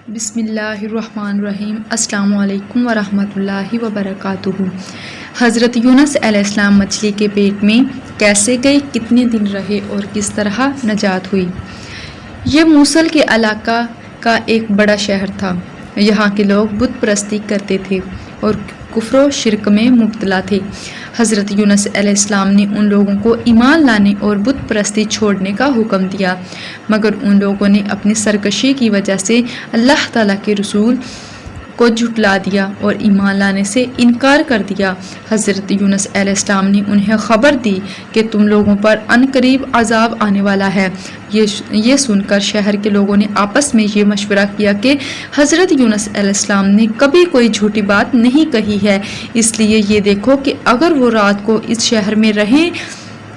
بسم اللہ الرحمن الرحیم۔ السلام علیکم ورحمۃ اللہ وبرکاتہ۔ حضرت یونس علیہ السلام مچھلی کے پیٹ میں کیسے گئے، کتنے دن رہے اور کس طرح نجات ہوئی؟ یہ موصل کے علاقہ کا ایک بڑا شہر تھا۔ یہاں کے لوگ بت پرستی کرتے تھے اور کفر و شرک میں مبتلا تھے۔ حضرت یونس علیہ السلام نے ان لوگوں کو ایمان لانے اور بت پرستی چھوڑنے کا حکم دیا، مگر ان لوگوں نے اپنی سرکشی کی وجہ سے اللہ تعالیٰ کے رسول کو جھٹلا دیا اور ایمان لانے سے انکار کر دیا۔ حضرت یونس علیہ السلام نے انہیں خبر دی کہ تم لوگوں پر عنقریب عذاب آنے والا ہے۔ یہ سن کر شہر کے لوگوں نے آپس میں یہ مشورہ کیا کہ حضرت یونس علیہ السلام نے کبھی کوئی جھوٹی بات نہیں کہی ہے، اس لیے یہ دیکھو کہ اگر وہ رات کو اس شہر میں رہیں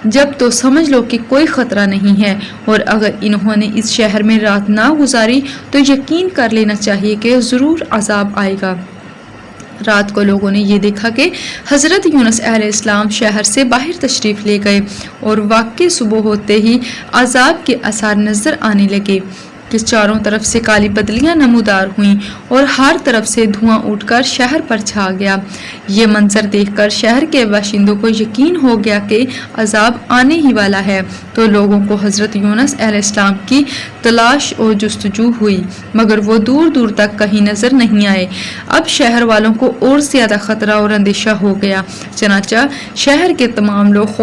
جب تو سمجھ لو کہ کوئی خطرہ نہیں ہے، اور اگر انہوں نے اس شہر میں رات نہ گزاری تو یقین کر لینا چاہیے کہ ضرور عذاب آئے گا۔ رات کو لوگوں نے یہ دیکھا کہ حضرت یونس علیہ السلام شہر سے باہر تشریف لے گئے اور واقعی صبح ہوتے ہی عذاب کے آثار نظر آنے لگے کہ چاروں طرف سے کالی بدلیاں نمودار ہوئیں اور ہر طرف سے دھواں اٹھ کر شہر پر چھا گیا۔ یہ منظر دیکھ کر شہر کے باشندوں کو یقین ہو گیا کہ عذاب آنے ہی والا ہے، تو لوگوں کو حضرت یونس علیہ السلام کی تلاش اور جستجو ہوئی، مگر وہ دور دور تک کہیں نظر نہیں آئے۔ اب شہر والوں کو اور زیادہ خطرہ اور اندیشہ ہو گیا، چنانچہ شہر کے تمام لوگ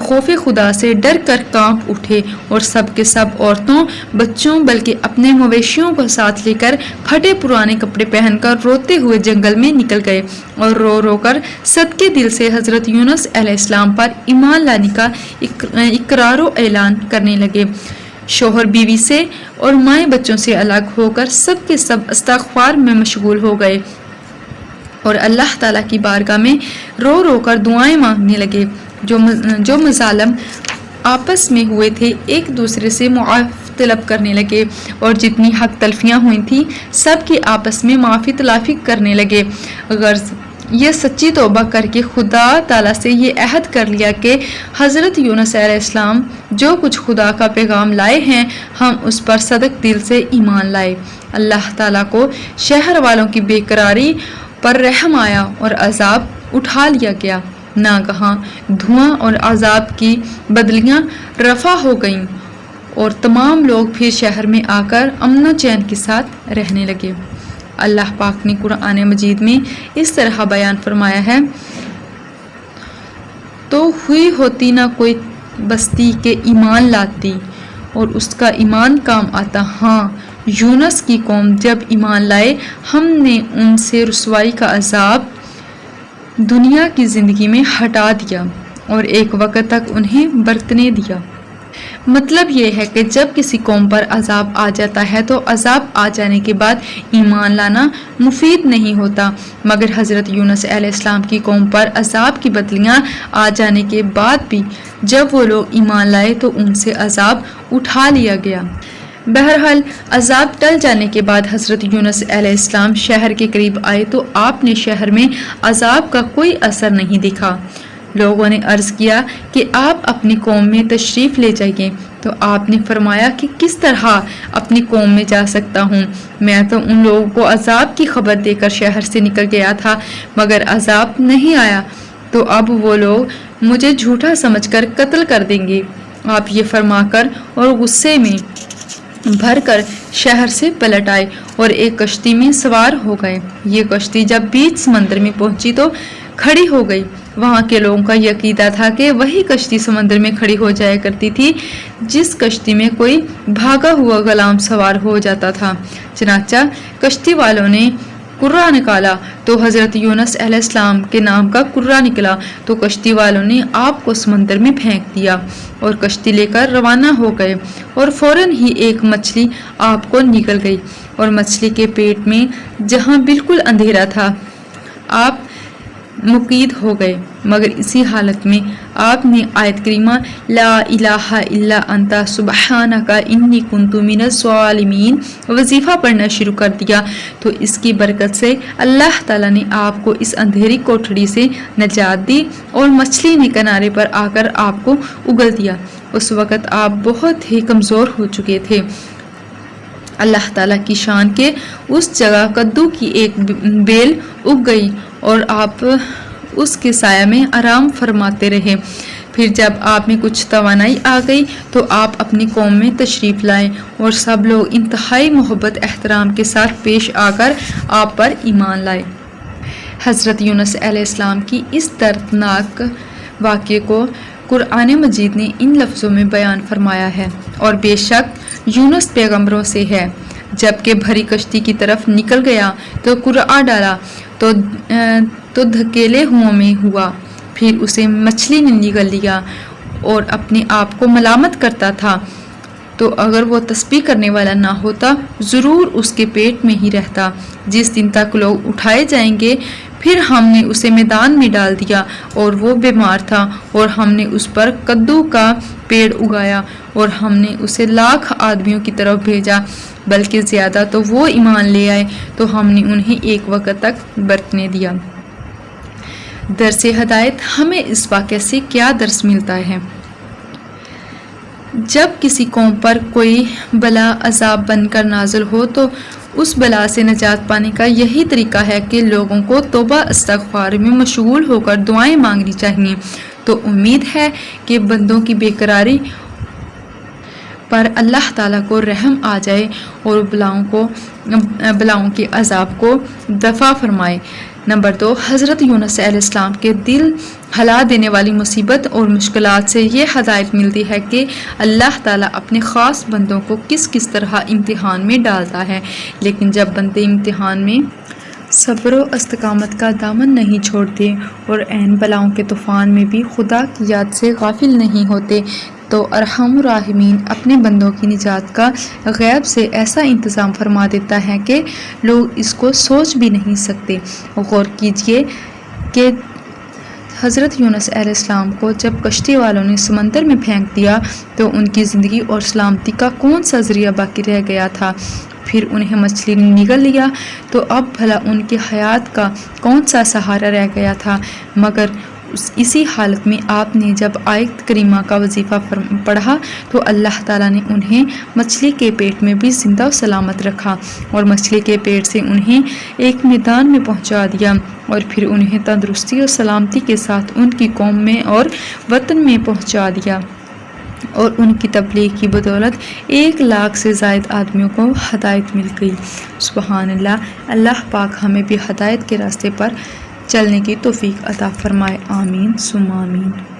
خوف خدا سے ڈر کر کانپ اٹھے اور سب کے سب عورتوں، بچوں، بلکہ اپنے مویشیوں کو ساتھ لے کر پھٹے پرانے کپڑے پہن کر روتے ہوئے جنگل میں نکل گئے اور رو رو کر صدقے دل سے حضرت یونس علیہ السلام پر ایمان لانے کا اقرار و اعلان کرنے لگے۔ شوہر بیوی سے اور مائیں بچوں سے الگ ہو کر سب کے سب استغفار میں مشغول ہو گئے اور اللہ تعالیٰ کی بارگاہ میں رو رو کر دعائیں مانگنے لگے۔ جو مظالم آپس میں ہوئے تھے ایک دوسرے سے معافی طلب کرنے لگے اور جتنی حق تلفیاں ہوئی تھیں سب کی آپس میں معافی تلافی کرنے لگے۔ غرض یہ سچی توبہ کر کے خدا تعالیٰ سے یہ عہد کر لیا کہ حضرت یونس علیہ السلام جو کچھ خدا کا پیغام لائے ہیں ہم اس پر صدق دل سے ایمان لائے۔ اللہ تعالیٰ کو شہر والوں کی بے قراری پر رحم آیا اور عذاب اٹھا لیا گیا۔ ناگہاں دھواں اور عذاب کی بدلیاں رفع ہو گئیں اور تمام لوگ پھر شہر میں آ کر امن و چین کے ساتھ رہنے لگے۔ اللہ پاک نے قرآن مجید میں اس طرح بیان فرمایا ہے، تو ہوئی ہوتی نہ کوئی بستی کے ایمان لاتی اور اس کا ایمان کام آتا، ہاں یونس کی قوم جب ایمان لائے ہم نے ان سے رسوائی کا عذاب دنیا کی زندگی میں ہٹا دیا اور ایک وقت تک انہیں برتنے دیا۔ مطلب یہ ہے کہ جب کسی قوم پر عذاب آ جاتا ہے تو عذاب آ جانے کے بعد ایمان لانا مفید نہیں ہوتا، مگر حضرت یونس علیہ السلام کی قوم پر عذاب کی بدلیاں آ جانے کے بعد بھی جب وہ لوگ ایمان لائے تو ان سے عذاب اٹھا لیا گیا۔ بہرحال عذاب ٹل جانے کے بعد حضرت یونس علیہ السلام شہر کے قریب آئے تو آپ نے شہر میں عذاب کا کوئی اثر نہیں دیکھا۔ لوگوں نے عرض کیا کہ آپ اپنی قوم میں تشریف لے جائیے، تو آپ نے فرمایا کہ کس طرح اپنی قوم میں جا سکتا ہوں، میں تو ان لوگوں کو عذاب کی خبر دے کر شہر سے نکل گیا تھا مگر عذاب نہیں آیا، تو اب وہ لوگ مجھے جھوٹا سمجھ کر قتل کر دیں گے۔ آپ یہ فرما کر اور غصے میں بھر کر شہر سے پلٹ آئے اور ایک کشتی میں سوار ہو گئے۔ یہ کشتی جب بیچ سمندر میں پہنچی تو کھڑی ہو گئی۔ وہاں کے لوگوں کا یہ عقیدہ تھا کہ وہی کشتی سمندر میں کھڑی ہو جایا کرتی تھی جس کشتی میں کوئی بھاگا ہوا غلام سوار ہو جاتا تھا۔ چنانچہ کشتی والوں نے کرہ نکالا تو حضرت یونس علیہ السلام کے نام کا کرہ نکلا، تو کشتی والوں نے آپ کو سمندر میں پھینک دیا اور کشتی لے کر روانہ ہو گئے، اور فوراً ہی ایک مچھلی آپ کو نگل گئی اور مچھلی کے پیٹ میں جہاں بالکل اندھیرا تھا آپ مقید ہو گئے، مگر اسی حالت میں آپ نے آیت کریمہ لا الہ الا انت سبحانک انی کنت من الظالمین وظیفہ پڑھنا شروع کر دیا، تو اس کی برکت سے اللہ تعالیٰ نے آپ کو اس اندھیری کوٹھڑی سے نجات دی اور مچھلی نے کنارے پر آ کر آپ کو اگل دیا۔ اس وقت آپ بہت ہی کمزور ہو چکے تھے۔ اللہ تعالیٰ کی شان کے اس جگہ کدو کی ایک بیل اگ گئی اور آپ اس کے سایہ میں آرام فرماتے رہے۔ پھر جب آپ میں کچھ توانائی آ گئی تو آپ اپنی قوم میں تشریف لائے اور سب لوگ انتہائی محبت احترام کے ساتھ پیش آ کر آپ پر ایمان لائے۔ حضرت یونس علیہ السلام کی اس دردناک واقعے کو قرآن مجید نے ان لفظوں میں بیان فرمایا ہے، اور بے شک یونس پیغمبروں سے ہے، جب کہ بھری کشتی کی طرف نکل گیا تو قرعہ ڈالا تو دھکیلے ہوا میں ہوا، پھر اسے مچھلی نے نگل لیا اور اپنے آپ کو ملامت کرتا تھا، تو اگر وہ تسبیح کرنے والا نہ ہوتا ضرور اس کے پیٹ میں ہی رہتا۔ جس دن تک لوگ اٹھائے جائیں گے پھر ہم نے اسے میدان میں ڈال دیا اور وہ بیمار تھا، اور ہم نے اس پر کدو کا پیڑ اگایا اور ہم نے اسے 1,00,000 آدمیوں کی طرف بھیجا، بلکہ زیادہ تو وہ ایمان لے آئے تو ہم نے انہیں ایک وقت تک برتنے دیا۔ درس ہدایت، ہمیں اس واقعے سے کیا درس ملتا ہے؟ جب کسی قوم پر کوئی بلا عذاب بن کر نازل ہو تو اس بلا سے نجات پانے کا یہی طریقہ ہے کہ لوگوں کو توبہ استغفار میں مشغول ہو کر دعائیں مانگنی چاہیے۔ تو امید ہے کہ بندوں کی بے قراری پر اللہ تعالیٰ کو رحم آ جائے اور بلاؤں کے عذاب کو دفع فرمائے۔ نمبر 2، حضرت یونس علیہ السلام کے دل ہلا دینے والی مصیبت اور مشکلات سے یہ ہدایت ملتی ہے کہ اللہ تعالیٰ اپنے خاص بندوں کو کس طرح امتحان میں ڈالتا ہے، لیکن جب بندے امتحان میں صبر و استقامت کا دامن نہیں چھوڑتے اور عین بلاؤں کے طوفان میں بھی خدا کی یاد سے غافل نہیں ہوتے تو ارحم الراحمین اپنے بندوں کی نجات کا غیب سے ایسا انتظام فرما دیتا ہے کہ لوگ اس کو سوچ بھی نہیں سکتے۔ غور کیجئے کہ حضرت یونس علیہ السلام کو جب کشتی والوں نے سمندر میں پھینک دیا تو ان کی زندگی اور سلامتی کا کون سا ذریعہ باقی رہ گیا تھا؟ پھر انہیں مچھلی نے نگل لیا تو اب بھلا ان کی حیات کا کون سا سہارا رہ گیا تھا؟ مگر اسی حالت میں آپ نے جب آیت کریمہ کا وظیفہ پڑھا تو اللہ تعالیٰ نے انہیں مچھلی کے پیٹ میں بھی زندہ و سلامت رکھا اور مچھلی کے پیٹ سے انہیں ایک میدان میں پہنچا دیا، اور پھر انہیں تندرستی اور سلامتی کے ساتھ ان کی قوم میں اور وطن میں پہنچا دیا، اور ان کی تبلیغ کی بدولت 1,00,000 سے زائد آدمیوں کو ہدایت مل گئی۔ سبحان اللہ۔ اللہ پاک ہمیں بھی ہدایت کے راستے پر چلنے کی توفیق عطا فرمائے۔ آمین ثم آمین۔